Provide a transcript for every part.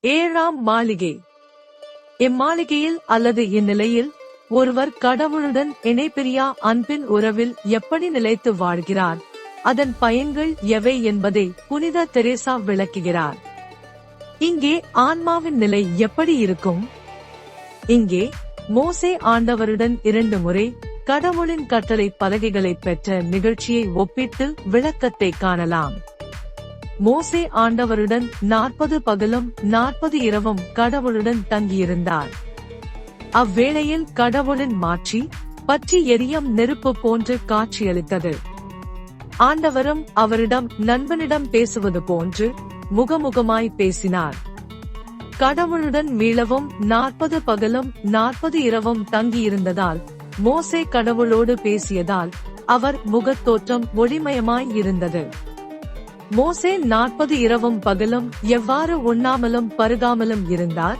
ஏழாம் மாளிகை. இம்மாளிகையில் அல்லது இந்நிலையில் ஒருவர் கடவுளுடன் இணைபிரியா அன்பின் உறவில் எப்படி நிலைத்து வாழ்கிறார், அதன் பயன்கள் எவை என்பதை புனித தெரேசா விளக்குகிறார். இங்கே ஆன்மாவின் நிலை எப்படி இருக்கும்? இங்கே மோசே ஆண்டவருடன் 2 முறை கடவுளின் கட்டளை பலகைகளை பெற்ற நிகழ்ச்சியை ஒப்பிட்டு விளக்கத்தை காணலாம். மோசே ஆண்டவருடன் 40 பகலும் 40 இரவும் கடவுளுடன் தங்கியிருந்தார். அவ்வேளையில் கடவுளின் மாட்சி பற்றி எரியும் நெருப்பு போன்று காட்சியளித்தது. ஆண்டவரும் அவரிடம் நண்பனிடம் பேசுவது போன்று முகமுகமாய் பேசினார். கடவுளுடன் மீளவும் 40 பகலும் 40 இரவும் தங்கியிருந்ததால் மோசே கடவுளோடு பேசியதால் அவர் முகத்தோற்றம் ஒளிமயமாய் இருந்தது. மோசே 40 இரவும் பகலும் எவ்வாறு உண்ணாமலும் பருகாமலும் இருந்தார்?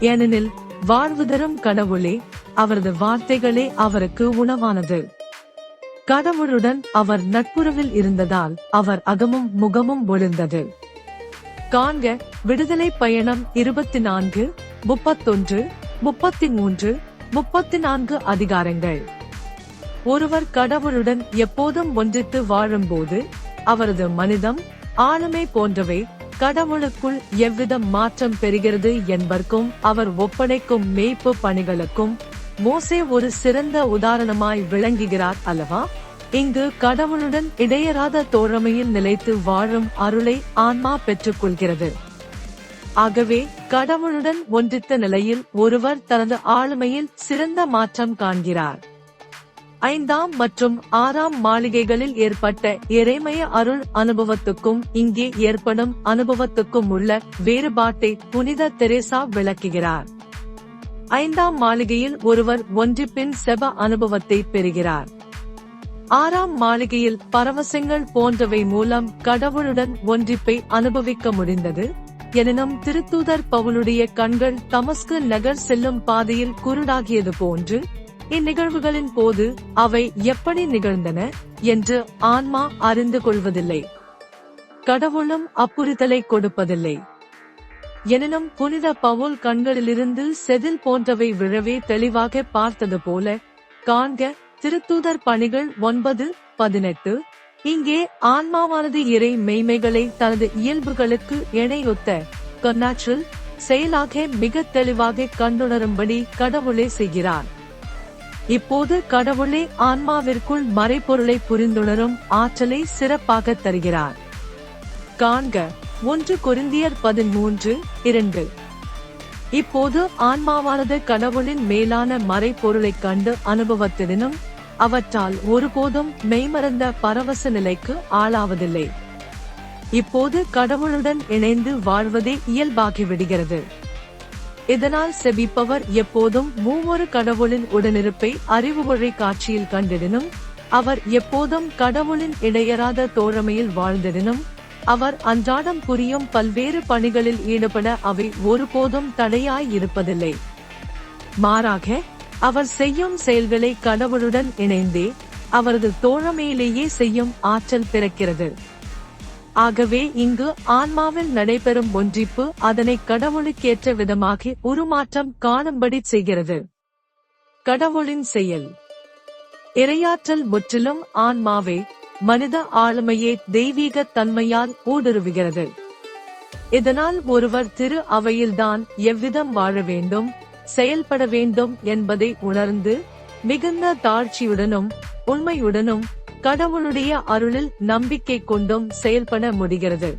ஏனெனில் வாழ்வு தரும் கடவுளே, அவரது வார்த்தைகளே அவருக்கு உணவானது. கடவுளுடன் அவர் நட்புறவில் இருந்ததால் அவர் அகமும் முகமும் ஒளிர்ந்தது. காண்க விடுதலை பயணம் 24, 31, 33, 34 அதிகாரங்கள். ஒருவர் கடவுளுடன் எப்போதும் ஒன்றித்து வாழும்போது அவரது மனிதம், ஆளுமை போன்றவை கடவுளுக்குள் எவ்வித மாற்றம் பெறுகிறது என்பதற்கும் அவர் ஒப்படைக்கும் மேய்ப்பு பணிகளுக்கும் மோசே ஒரு சிறந்த உதாரணமாய் விளங்குகிறார் அல்லவா? இங்கு கடவுளுடன் இடையறாத தோழமையில் நிலைத்து வாழும் அருளை ஆன்மா பெற்றுக் கொள்கிறது. ஆகவே கடவுளுடன் ஒன்றித்த நிலையில் ஒருவர் தனது ஆளுமையில் சிறந்த மாற்றம் காண்கிறார். 5ஆம் மற்றும் 6ஆம் மாளிகைகளில் ஏற்பட்ட இறைமய அருள் அனுபவத்துக்கும் இங்கே ஏற்படும் அனுபவத்துக்கும் உள்ள வேறுபாட்டை புனித தெரேசா விளக்குகிறார். 5ஆம் மாளிகையில் ஒருவர் ஒன்றிப்பின் செப அனுபவத்தை பெறுகிறார். 6ஆம் மாளிகையில் பரவசங்கள் போன்றவை மூலம் கடவுளுடன் ஒன்றிப்பை அனுபவிக்க முடிந்தது. எனினும் திருத்தூதர் பவுலுடைய கண்கள் தமஸ்கு நகர் செல்லும் பாதையில் குருடாகியது போன்று இந்நிகழ்வுகளின் போது அவை எப்படி நிகழ்ந்தன என்று ஆன்மா அறிந்து கொள்வதில்லை. கடவுளும் அப்புரிதலை கொடுப்பதில்லை. எனினும் புனித பவுல் கண்களிலிருந்து செதில் போன்றவை விழவே தெளிவாக பார்த்தது போல காண்க திருத்தூதர் பணிகள் 9, 18. இங்கே ஆன்மாவானது இறை மெய்மைகளை தனது இயல்புகளுக்கு இணையொத்த கர்நாச்சுரல் செயலாக மிக தெளிவாக கண்டுணரும்படி கடவுளே செய்கிறார். இப்போது கடவுளே ஆன்மாவிற்குள் மறைபொருளை புரிந்துணரும் ஆற்றலை சிறப்பாக தருகிறார். காண்க 1 கொரிந்தியர் 13, 2. இப்போது ஆன்மாவானது கடவுளின் மேலான மறைபொருளைக் கண்டு அனுபவத்தினும் அவற்றால் ஒருபோதும் மெய்மறந்த பரவச நிலைக்கு ஆளாவதில்லை. இப்போது கடவுளுடன் இணைந்து வாழ்வதே இயல்பாகிவிடுகிறது. இதனால் செபிப்பவர் எப்போதும் மூவொரு கடவுளின் உடனிருப்பை அறிவுமொழி காட்சியில் கண்டிடனும், அவர் எப்போதும் கடவுளின் இடையறாத தோழமையில் வாழ்ந்திடனும், அவர் அன்றாடம் புரியும் பல்வேறு பணிகளில் ஈடுபட அவை ஒருபோதும் தடையாய் இருப்பதில்லை. மாறாக அவர் செய்யும் செயல்களை கடவுளுடன் இணைந்தே அவரது தோழமையிலேயே செய்யும் ஆற்றல் பிறக்கிறது. ஆகவே இங்கு ஆன்மாவில் நடைபெறும் ஒன்றிப்பு அதனை கடவுளுக்கேற்ற விதமாக உருமாற்றம் காணும்படி செய்கிறது. கடவுளின் செயல் இறையாற்றல் முற்றிலும் ஆன்மாவே, மனித ஆளுமையே தெய்வீக தன்மையால் ஊடுருவுகிறது. இதனால் ஒருவர் திரு அவையில்தான் எவ்விதம் வாழ வேண்டும், செயல்பட வேண்டும் என்பதை உணர்ந்து மிகுந்த தாழ்ச்சியுடனும் உண்மையுடனும் கடவுளுடைய அருளில் நம்பிக்கை கொண்டும் செயல்பட முடிகிறது.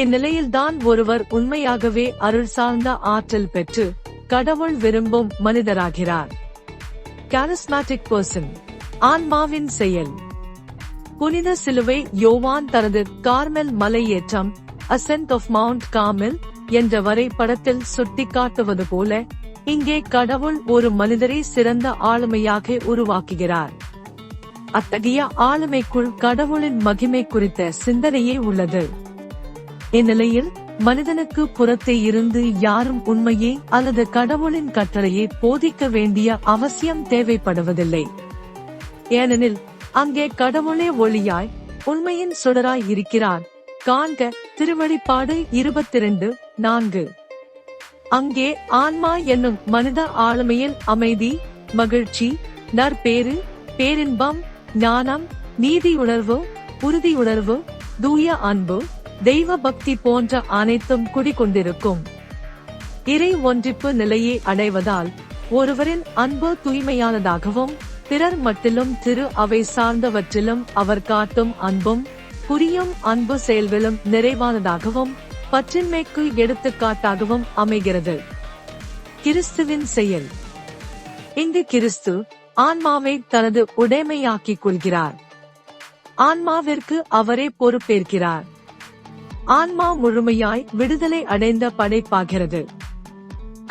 இந்நிலையில்தான் ஒருவர் உண்மையாகவே அருள் சார்ந்த ஆற்றல் பெற்று கடவுள் விரும்பும் மனிதராகிறார். charismatic person. ஆன்மாவின் செயல். புனித சிலுவை யோவான் தனது கார்மெல் மலையேற்றம் ascent of Mount Carmel என்ற வரைபடத்தில் சுட்டிக்காட்டுவது போல இங்கே கடவுள் ஒரு மனிதரை சிறந்த ஆளுமையாக உருவாக்குகிறார். அத்தகைய ஆளுமைக்குள் கடவுளின் மகிமை குறித்த சிந்தனையே உள்ளது. இந்நிலையில் மனிதனுக்கு புறத்தே இருந்து யாரும் உண்மையே அல்லது கடவுளின் கட்டளையை போதிக்க வேண்டிய அவசியம் தேவைப்படுவதில்லை. ஏனெனில் அங்கே கடவுளே ஒளியாய் உண்மையின் சுடராய் இருக்கிறார். காண்க திருவெளிப்பாடு 22, 4. அங்கே ஆன்மா என்னும் மனித ஆளுமையில் அமைதி, மகிழ்ச்சி, நற்பேறு, பேரின்பம், ஞானம், நீதியுணர்வு, உறுதியுணர்வு, தூய அன்பு, தெய்வ பக்தி போன்ற அனைத்தும் குடிகொண்டிருக்கும். இறை ஒன்றிப்பு நிலையை அடைவதால் ஒருவரின் அன்பு தூய்மையானதாகவும் பிறர் மட்டிலும் திரு அவை சார்ந்தவற்றிலும் அவர் காட்டும் அன்பும் புரியும் அன்பு செயல்களும் நிறைவானதாகவும் பற்றின்மைக்கு எடுத்துக்காட்டாகவும் அமைகிறது. கிறிஸ்துவின் செயல். இங்கு கிறிஸ்து ஆன்மாவை தனது உடைமையாக்கிக் கொள்கிறார். ஆன்மாவிற்கு அவரே பொறுப்பேற்கிறார். ஆன்மா முழுமையாய் விடுதலை அடைந்த படைப்பாகிறது.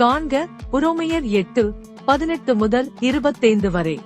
காண்க உரோமையர் 8:18 முதல் 25 வரை.